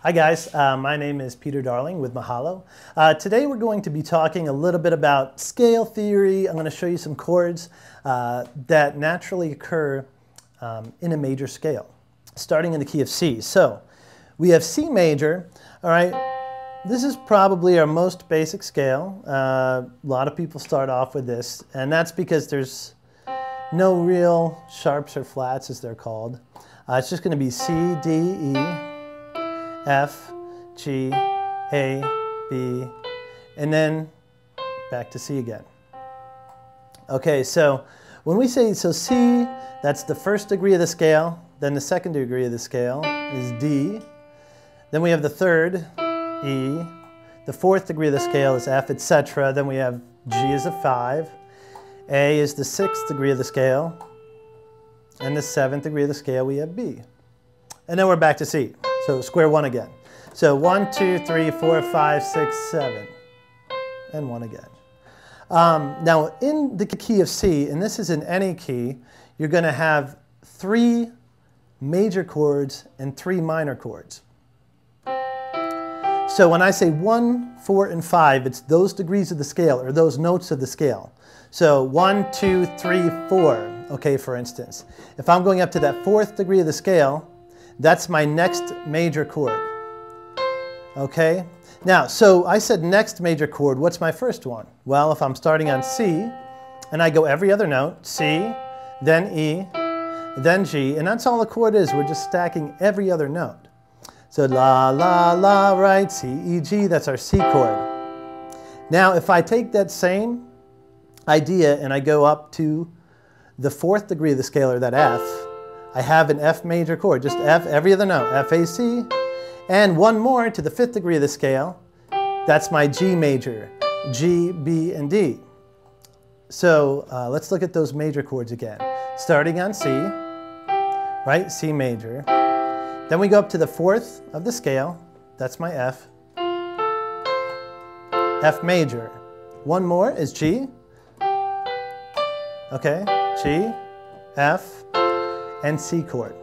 Hi guys, my name is Peter Darling with Mahalo. Today we're going to be talking a little bit about scale theory. I'm going to show you some chords that naturally occur in a major scale, starting in the key of C. So we have C major, all right. This is probably our most basic scale. A lot of people start off with this, and that's because there's no real sharps or flats as they're called. It's just going to be C, D, E, F, G, A, B, and then back to C again. Okay, so when we say, so C, that's the first degree of the scale, then the second degree of the scale is D, then we have the third, E, the fourth degree of the scale is F, etc. Then we have G is a 5, A is the sixth degree of the scale, and the seventh degree of the scale we have B. And then we're back to C. So square one again. So 1, 2, 3, 4, 5, 6, 7, and 1 again. Now in the key of C, and this is in any key, you're going to have 3 major chords and 3 minor chords. So when I say 1, 4, and 5, it's those degrees of the scale, or those notes of the scale. So 1, 2, 3, 4, okay, for instance. If I'm going up to that 4th degree of the scale, that's my next major chord. Okay? Now, so I said next major chord, what's my first one? Well, if I'm starting on C, and I go every other note, C, then E, then G, and that's all the chord is. We're just stacking every other note. So la, la, la, right, C, E, G, that's our C chord. Now, if I take that same idea and I go up to the 4th degree of the scale, or that F, I have an F major chord, just F, every other note, F, A, C, and one more to the 5th degree of the scale, that's my G major, G, B, and D. So let's look at those major chords again. Starting on C, right, C major, then we go up to the 4th of the scale, that's my F, F major. One more is G, okay, G, F, and C chord.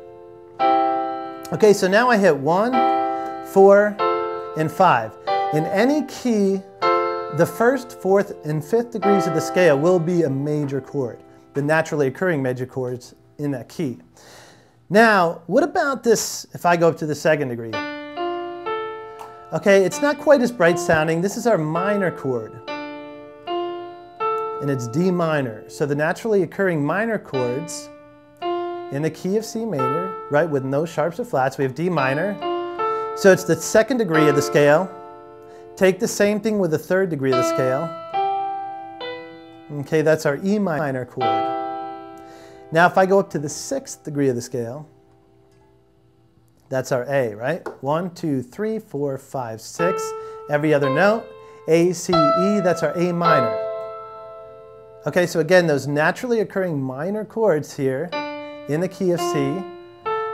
Okay, so now I hit 1, 4, and 5. In any key, the 1st, 4th, and 5th degrees of the scale will be a major chord, the naturally occurring major chords in that key. Now, what about this if I go up to the 2nd degree? Okay, it's not quite as bright sounding. This is our minor chord, and it's D minor. So the naturally occurring minor chords in the key of C major, right, with no sharps or flats, we have D minor. So it's the 2nd degree of the scale. Take the same thing with the 3rd degree of the scale. Okay, that's our E minor chord. Now if I go up to the 6th degree of the scale, that's our A, right? 1, 2, 3, 4, 5, 6. Every other note, A, C, E, that's our A minor. Okay, so again, those naturally occurring minor chords here, in the key of C,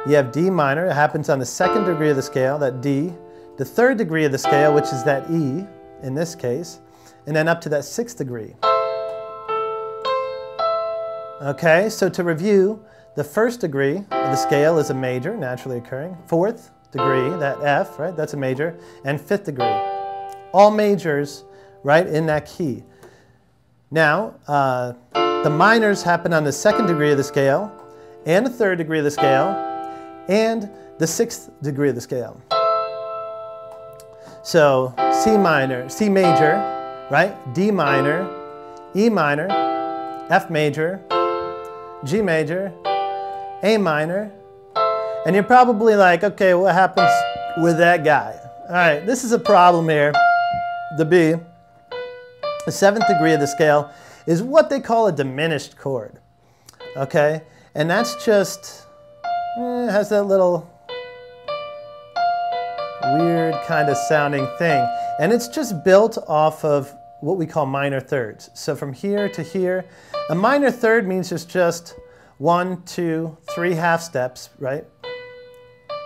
you have D minor. It happens on the 2nd degree of the scale, that D. The 3rd degree of the scale, which is that E, in this case. And then up to that 6th degree. Okay, so to review, the 1st degree of the scale is a major, naturally occurring. 4th degree, that F, right, that's a major. And 5th degree. All majors, right, in that key. Now, the minors happen on the 2nd degree of the scale, and the 3rd degree of the scale, and the 6th degree of the scale. So C minor, C major, right? D minor, E minor, F major, G major, A minor, and you're probably like, okay, what happens with that guy? All right, this is a problem here. The B, the 7th degree of the scale, is what they call a diminished chord. Okay? And that's just, it has that little weird kind of sounding thing. And it's just built off of what we call minor thirds. So from here to here, a minor third means there's just 1, 2, 3 half steps, right?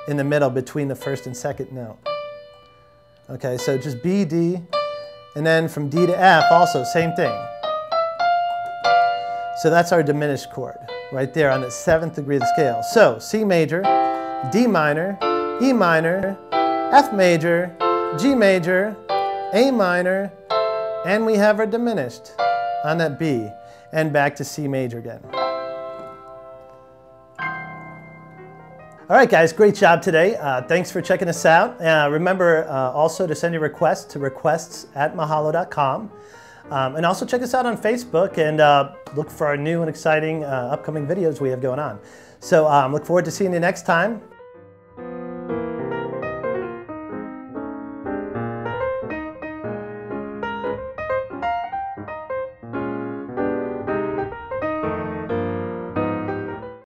In the middle between the 1st and 2nd note. Okay, so just B, D, and then from D to F also, same thing. So that's our diminished chord, right there on the 7th degree of the scale. So C major, D minor, E minor, F major, G major, A minor, and we have our diminished on that B, and back to C major again. All right, guys, great job today. Thanks for checking us out. Remember also to send your requests to requests@mahalo.com. And also check us out on Facebook and look for our new and exciting upcoming videos we have going on. So look forward to seeing you next time.